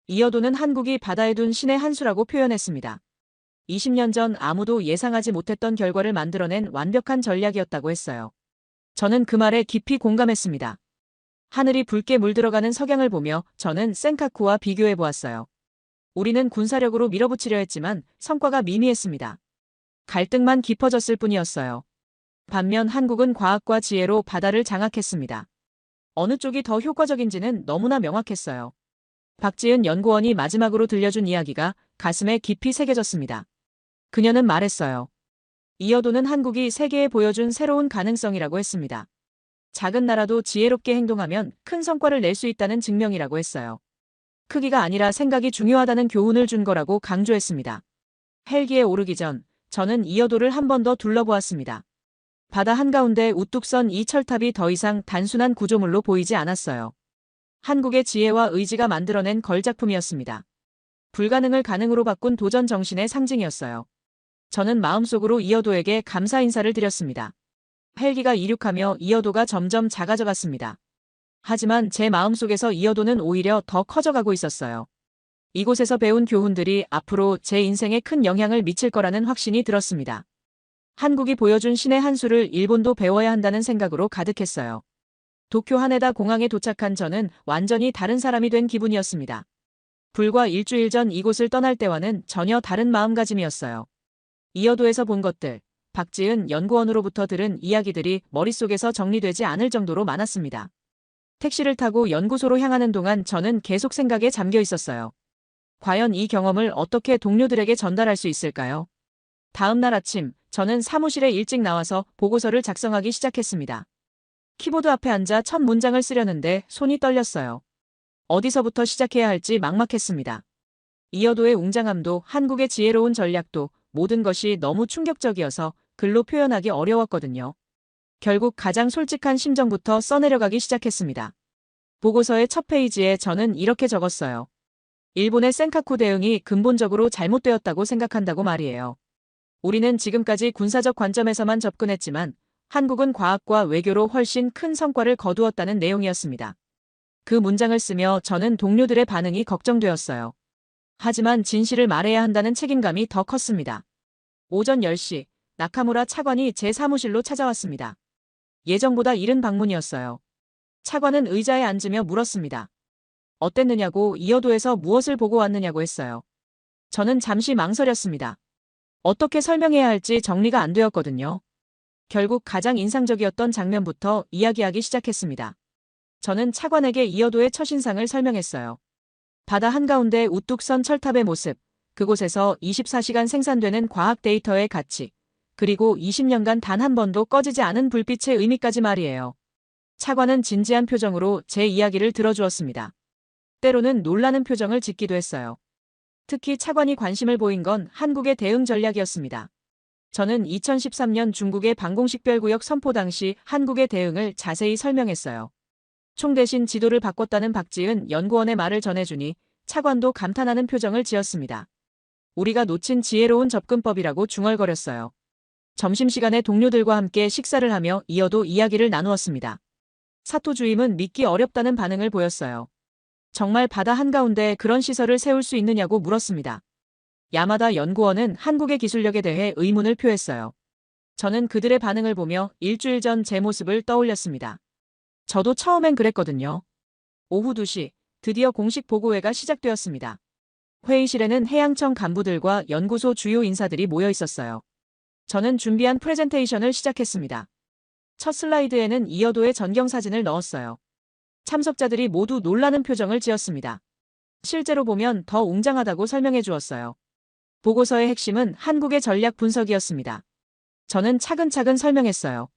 S1: 이어도는 한국이 바다에 둔 신의 한 수라고 표현했습니다. 20년 전 아무도 예상하지 못했던 결과를 만들어낸 완벽한 전략이었다고 했어요. 저는 그 말에 깊이 공감했습니다. 하늘이 붉게 물들어가는 석양을 보며 저는 센카쿠와 비교해 보았어요. 우리는 군사력으로 밀어붙이려 했지만 성과가 미미했습니다. 갈등만 깊어졌을 뿐이었어요. 반면 한국은 과학과 지혜로 바다를 장악했습니다. 어느 쪽이 더 효과적인지는 너무나 명확했어요. 박지은 연구원이 마지막으로 들려준 이야기가 가슴에 깊이 새겨졌습니다. 그녀는 말했어요. 이어도는 한국이 세계에 보여준 새로운 가능성이라고 했습니다. 작은 나라도 지혜롭게 행동하면 큰 성과를 낼 수 있다는 증명이라고 했어요. 크기가 아니라 생각이 중요하다는 교훈을 준 거라고 강조했습니다. 헬기에 오르기 전 저는 이어도를 한 번 더 둘러보았습니다. 바다 한가운데 우뚝 선 이 철탑이 더 이상 단순한 구조물로 보이지 않았어요. 한국의 지혜와 의지가 만들어낸 걸작품이었습니다. 불가능을 가능으로 바꾼 도전 정신의 상징이었어요. 저는 마음속으로 이어도에게 감사 인사를 드렸습니다. 헬기가 이륙하며 이어도가 점점 작아져갔습니다. 하지만 제 마음속에서 이어도는 오히려 더 커져가고 있었어요. 이곳에서 배운 교훈들이 앞으로 제 인생에 큰 영향을 미칠 거라는 확신이 들었습니다. 한국이 보여준 신의 한 수를 일본도 배워야 한다는 생각으로 가득했어요. 도쿄 하네다 공항에 도착한 저는 완전히 다른 사람이 된 기분이었습니다. 불과 일주일 전 이곳을 떠날 때와는 전혀 다른 마음가짐이었어요. 이어도에서 본 것들, 박지은 연구원으로부터 들은 이야기들이 머릿속에서 정리되지 않을 정도로 많았습니다. 택시를 타고 연구소로 향하는 동안 저는 계속 생각에 잠겨 있었어요. 과연 이 경험을 어떻게 동료들에게 전달할 수 있을까요? 다음 날 아침, 저는 사무실에 일찍 나와서 보고서를 작성하기 시작했습니다. 키보드 앞에 앉아 첫 문장을 쓰려는데 손이 떨렸어요. 어디서부터 시작해야 할지 막막했습니다. 이어도의 웅장함도 한국의 지혜로운 전략도 모든 것이 너무 충격적이어서 글로 표현하기 어려웠거든요. 결국 가장 솔직한 심정부터 써내려가기 시작했습니다. 보고서의 첫 페이지에 저는 이렇게 적었어요. 일본의 센카쿠 대응이 근본적으로 잘못되었다고 생각한다고 말이에요. 우리는 지금까지 군사적 관점에서만 접근했지만 한국은 과학과 외교로 훨씬 큰 성과를 거두었다는 내용이었습니다. 그 문장을 쓰며 저는 동료들의 반응이 걱정되었어요. 하지만 진실을 말해야 한다는 책임감이 더 컸습니다. 오전 10시, 나카무라 차관이 제 사무실로 찾아왔습니다. 예정보다 이른 방문이었어요. 차관은 의자에 앉으며 물었습니다. 어땠느냐고, 이어도에서 무엇을 보고 왔느냐고 했어요. 저는 잠시 망설였습니다. 어떻게 설명해야 할지 정리가 안 되었거든요. 결국 가장 인상적이었던 장면부터 이야기하기 시작했습니다. 저는 차관에게 이어도의 첫인상을 설명했어요. 바다 한가운데 우뚝 선 철탑의 모습, 그곳에서 24시간 생산되는 과학 데이터의 가치, 그리고 20년간 단 한 번도 꺼지지 않은 불빛의 의미까지 말이에요. 차관은 진지한 표정으로 제 이야기를 들어주었습니다. 때로는 놀라는 표정을 짓기도 했어요. 특히 차관이 관심을 보인 건 한국의 대응 전략이었습니다. 저는 2013년 중국의 방공식별구역 선포 당시 한국의 대응을 자세히 설명했어요. 총 대신 지도를 바꿨다는 박지은 연구원의 말을 전해주니 차관도 감탄하는 표정을 지었습니다. 우리가 놓친 지혜로운 접근법이라고 중얼거렸어요. 점심시간에 동료들과 함께 식사를 하며 이어도 이야기를 나누었습니다. 사토 주임은 믿기 어렵다는 반응을 보였어요. 정말 바다 한가운데 그런 시설을 세울 수 있느냐고 물었습니다. 야마다 연구원은 한국의 기술력에 대해 의문을 표했어요. 저는 그들의 반응을 보며 일주일 전 제 모습을 떠올렸습니다. 저도 처음엔 그랬거든요. 오후 2시, 드디어 공식 보고회가 시작되었습니다. 회의실에는 해양청 간부들과 연구소 주요 인사들이 모여 있었어요. 저는 준비한 프레젠테이션을 시작했습니다. 첫 슬라이드에는 이어도의 전경사진을 넣었어요. 참석자들이 모두 놀라는 표정을 지었습니다. 실제로 보면 더 웅장하다고 설명해 주었어요. 보고서의 핵심은 한국의 전략 분석이었습니다. 저는 차근차근 설명했어요.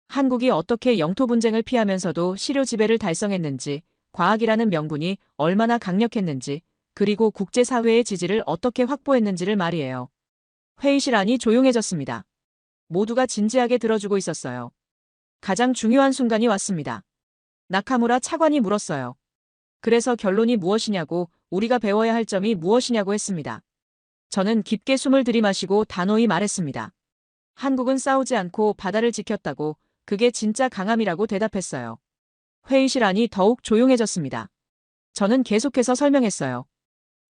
S1: 한국이 어떻게 영토 분쟁을 피하면서도 실효 지배를 달성했는지, 과학이라는 명분이 얼마나 강력했는지, 그리고 국제사회의 지지를 어떻게 확보했는지를 말이에요. 회의실 안이 조용해졌습니다. 모두가 진지하게 들어주고 있었어요. 가장 중요한 순간이 왔습니다. 나카무라 차관이 물었어요. 그래서 결론이 무엇이냐고, 우리가 배워야 할 점이 무엇이냐고 했습니다. 저는 깊게 숨을 들이마시고 단호히 말했습니다. 한국은 싸우지 않고 바다를 지켰다고, 그게 진짜 강함이라고 대답했어요. 회의실 안이 더욱 조용해졌습니다. 저는 계속해서 설명했어요.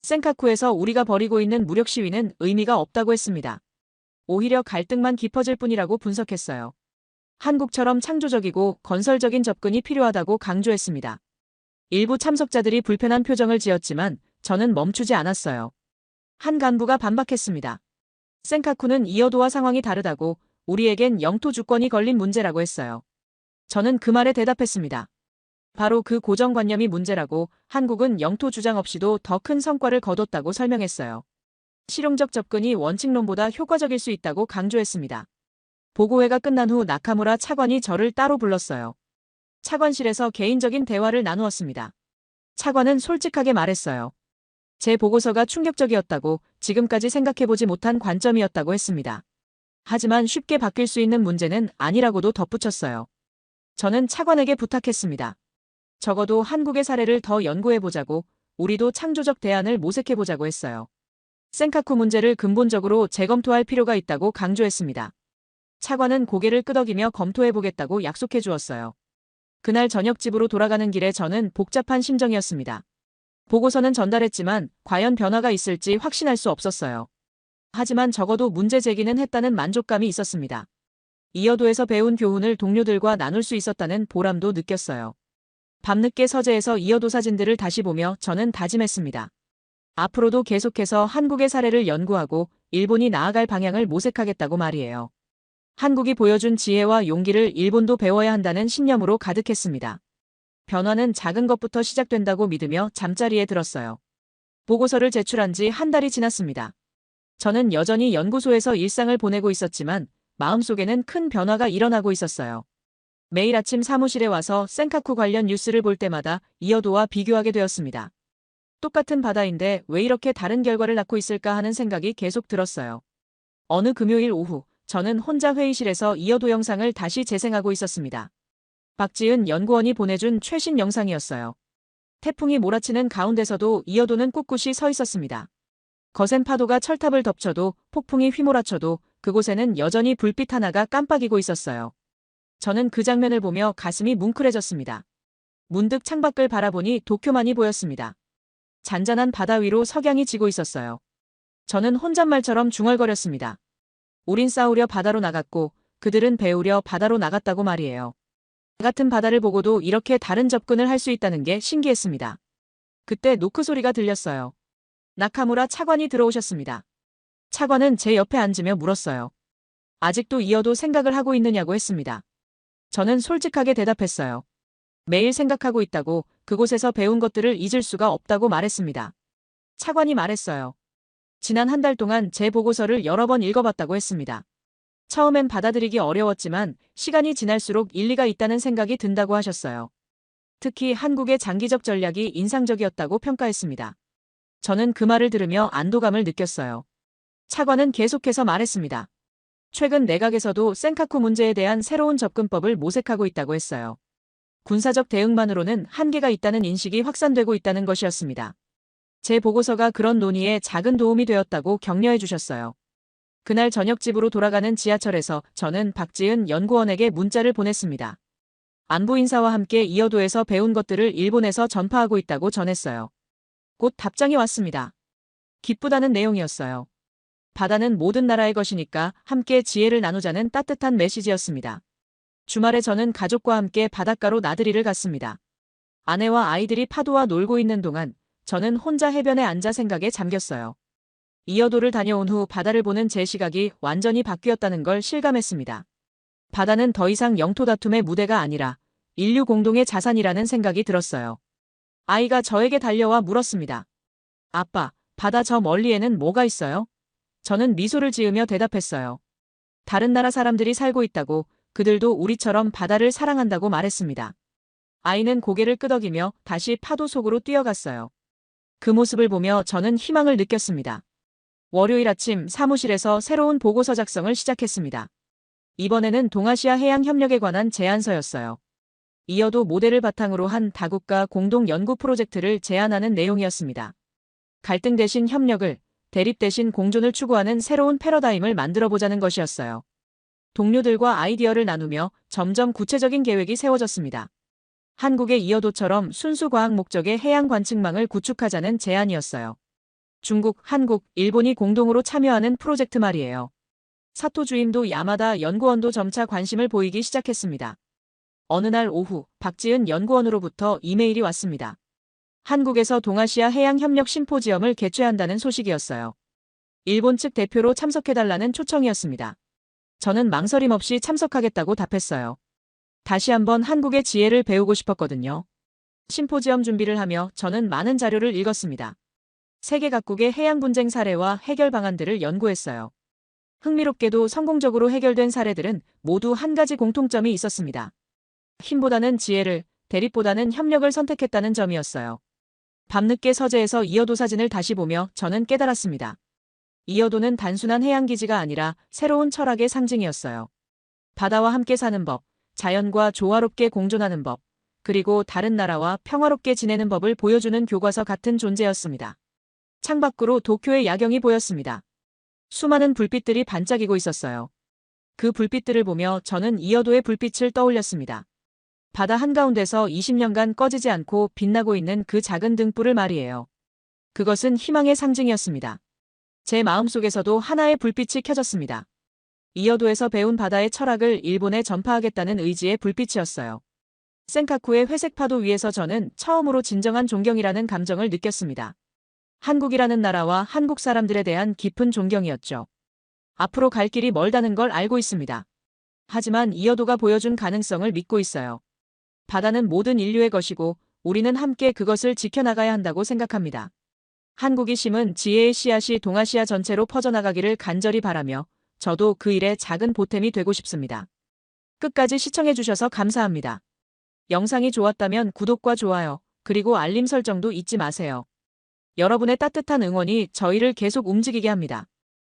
S1: 센카쿠에서 우리가 벌이고 있는 무력 시위는 의미가 없다고 했습니다. 오히려 갈등만 깊어질 뿐이라고 분석했어요. 한국처럼 창조적이고 건설적인 접근이 필요하다고 강조했습니다. 일부 참석자들이 불편한 표정을 지었지만 저는 멈추지 않았어요. 한 간부가 반박했습니다. 센카쿠는 이어도와 상황이 다르다고, 우리에겐 영토 주권이 걸린 문제라고 했어요. 저는 그 말에 대답했습니다. 바로 그 고정관념이 문제라고, 한국은 영토 주장 없이도 더 큰 성과를 거뒀다고 설명했어요. 실용적 접근이 원칙론보다 효과적일 수 있다고 강조했습니다. 보고회가 끝난 후 나카무라 차관이 저를 따로 불렀어요. 차관실에서 개인적인 대화를 나누었습니다. 차관은 솔직하게 말했어요. 제 보고서가 충격적이었다고, 지금까지 생각해보지 못한 관점이었다고 했습니다. 하지만 쉽게 바뀔 수 있는 문제는 아니라고도 덧붙였어요. 저는 차관에게 부탁했습니다. 적어도 한국의 사례를 더 연구해보자고, 우리도 창조적 대안을 모색해보자고 했어요. 센카쿠 문제를 근본적으로 재검토할 필요가 있다고 강조했습니다. 차관은 고개를 끄덕이며 검토해보겠다고 약속해 주었어요. 그날 저녁 집으로 돌아가는 길에 저는 복잡한 심정이었습니다. 보고서는 전달했지만 과연 변화가 있을지 확신할 수 없었어요. 하지만 적어도 문제 제기는 했다는 만족감이 있었습니다. 이어도에서 배운 교훈을 동료들과 나눌 수 있었다는 보람도 느꼈어요. 밤늦게 서재에서 이어도 사진들을 다시 보며 저는 다짐했습니다. 앞으로도 계속해서 한국의 사례를 연구하고 일본이 나아갈 방향을 모색하겠다고 말이에요. 한국이 보여준 지혜와 용기를 일본도 배워야 한다는 신념으로 가득했습니다. 변화는 작은 것부터 시작된다고 믿으며 잠자리에 들었어요. 보고서를 제출한 지 한 달이 지났습니다. 저는 여전히 연구소에서 일상을 보내고 있었지만 마음속에는 큰 변화가 일어나고 있었어요. 매일 아침 사무실에 와서 센카쿠 관련 뉴스를 볼 때마다 이어도와 비교하게 되었습니다. 똑같은 바다인데 왜 이렇게 다른 결과를 낳고 있을까 하는 생각이 계속 들었어요. 어느 금요일 오후, 저는 혼자 회의실에서 이어도 영상을 다시 재생하고 있었습니다. 박지은 연구원이 보내준 최신 영상이었어요. 태풍이 몰아치는 가운데서도 이어도는 꿋꿋이 서 있었습니다. 거센 파도가 철탑을 덮쳐도 폭풍이 휘몰아쳐도 그곳에는 여전히 불빛 하나가 깜빡이고 있었어요. 저는 그 장면을 보며 가슴이 뭉클해졌습니다. 문득 창밖을 바라보니 도쿄만이 보였습니다. 잔잔한 바다 위로 석양이 지고 있었어요. 저는 혼잣말처럼 중얼거렸습니다. 우린 싸우려 바다로 나갔고 그들은 배우려 바다로 나갔다고 말이에요. 같은 바다를 보고도 이렇게 다른 접근을 할 수 있다는 게 신기했습니다. 그때 노크 소리가 들렸어요. 나카무라 차관이 들어오셨습니다. 차관은 제 옆에 앉으며 물었어요. 아직도 이어도 생각을 하고 있느냐고 했습니다. 저는 솔직하게 대답했어요. 매일 생각하고 있다고, 그곳에서 배운 것들을 잊을 수가 없다고 말했습니다. 차관이 말했어요. 지난 한 달 동안 제 보고서를 여러 번 읽어봤다고 했습니다. 처음엔 받아들이기 어려웠지만 시간이 지날수록 일리가 있다는 생각이 든다고 하셨어요. 특히 한국의 장기적 전략이 인상적이었다고 평가했습니다. 저는 그 말을 들으며 안도감을 느꼈어요. 차관은 계속해서 말했습니다. 최근 내각에서도 센카쿠 문제에 대한 새로운 접근법을 모색하고 있다고 했어요. 군사적 대응만으로는 한계가 있다는 인식이 확산되고 있다는 것이었습니다. 제 보고서가 그런 논의에 작은 도움이 되었다고 격려해 주셨어요. 그날 저녁 집으로 돌아가는 지하철에서 저는 박지은 연구원에게 문자를 보냈습니다. 안보 인사와 함께 이어도에서 배운 것들을 일본에서 전파하고 있다고 전했어요. 곧 답장이 왔습니다. 기쁘다는 내용이었어요. 바다는 모든 나라의 것이니까 함께 지혜를 나누자는 따뜻한 메시지였습니다. 주말에 저는 가족과 함께 바닷가로 나들이를 갔습니다. 아내와 아이들이 파도와 놀고 있는 동안 저는 혼자 해변에 앉아 생각에 잠겼어요. 이어도를 다녀온 후 바다를 보는 제 시각이 완전히 바뀌었다는 걸 실감했습니다. 바다는 더 이상 영토 다툼의 무대가 아니라 인류 공동의 자산이라는 생각이 들었어요. 아이가 저에게 달려와 물었습니다. 아빠, 바다 저 멀리에는 뭐가 있어요? 저는 미소를 지으며 대답했어요. 다른 나라 사람들이 살고 있다고, 그들도 우리처럼 바다를 사랑한다고 말했습니다. 아이는 고개를 끄덕이며 다시 파도 속으로 뛰어갔어요. 그 모습을 보며 저는 희망을 느꼈습니다. 월요일 아침 사무실에서 새로운 보고서 작성을 시작했습니다. 이번에는 동아시아 해양 협력에 관한 제안서였어요. 이어도 모델을 바탕으로 한 다국가 공동 연구 프로젝트를 제안하는 내용이었습니다. 갈등 대신 협력을, 대립 대신 공존을 추구하는 새로운 패러다임을 만들어보자는 것이었어요. 동료들과 아이디어를 나누며 점점 구체적인 계획이 세워졌습니다. 한국의 이어도처럼 순수 과학 목적의 해양 관측망을 구축하자는 제안이었어요. 중국, 한국, 일본이 공동으로 참여하는 프로젝트 말이에요. 사토 주임도 야마다 연구원도 점차 관심을 보이기 시작했습니다. 어느 날 오후 박지은 연구원으로부터 이메일이 왔습니다. 한국에서 동아시아 해양협력 심포지엄을 개최한다는 소식이었어요. 일본 측 대표로 참석해달라는 초청이었습니다. 저는 망설임 없이 참석하겠다고 답했어요. 다시 한번 한국의 지혜를 배우고 싶었거든요. 심포지엄 준비를 하며 저는 많은 자료를 읽었습니다. 세계 각국의 해양 분쟁 사례와 해결 방안들을 연구했어요. 흥미롭게도 성공적으로 해결된 사례들은 모두 한 가지 공통점이 있었습니다. 힘보다는 지혜를, 대립보다는 협력을 선택했다는 점이었어요. 밤늦게 서재에서 이어도 사진을 다시 보며 저는 깨달았습니다. 이어도는 단순한 해양기지가 아니라 새로운 철학의 상징이었어요. 바다와 함께 사는 법, 자연과 조화롭게 공존하는 법, 그리고 다른 나라와 평화롭게 지내는 법을 보여주는 교과서 같은 존재였습니다. 창밖으로 도쿄의 야경이 보였습니다. 수많은 불빛들이 반짝이고 있었어요. 그 불빛들을 보며 저는 이어도의 불빛을 떠올렸습니다. 바다 한가운데서 20년간 꺼지지 않고 빛나고 있는 그 작은 등불을 말이에요. 그것은 희망의 상징이었습니다. 제 마음속에서도 하나의 불빛이 켜졌습니다. 이어도에서 배운 바다의 철학을 일본에 전파하겠다는 의지의 불빛이었어요. 센카쿠의 회색 파도 위에서 저는 처음으로 진정한 존경이라는 감정을 느꼈습니다. 한국이라는 나라와 한국 사람들에 대한 깊은 존경이었죠. 앞으로 갈 길이 멀다는 걸 알고 있습니다. 하지만 이어도가 보여준 가능성을 믿고 있어요. 바다는 모든 인류의 것이고 우리는 함께 그것을 지켜나가야 한다고 생각합니다. 한국이 심은 지혜의 씨앗이 동아시아 전체로 퍼져나가기를 간절히 바라며 저도 그 일에 작은 보탬이 되고 싶습니다. 끝까지 시청해주셔서 감사합니다. 영상이 좋았다면 구독과 좋아요, 그리고 알림 설정도 잊지 마세요. 여러분의 따뜻한 응원이 저희를 계속 움직이게 합니다.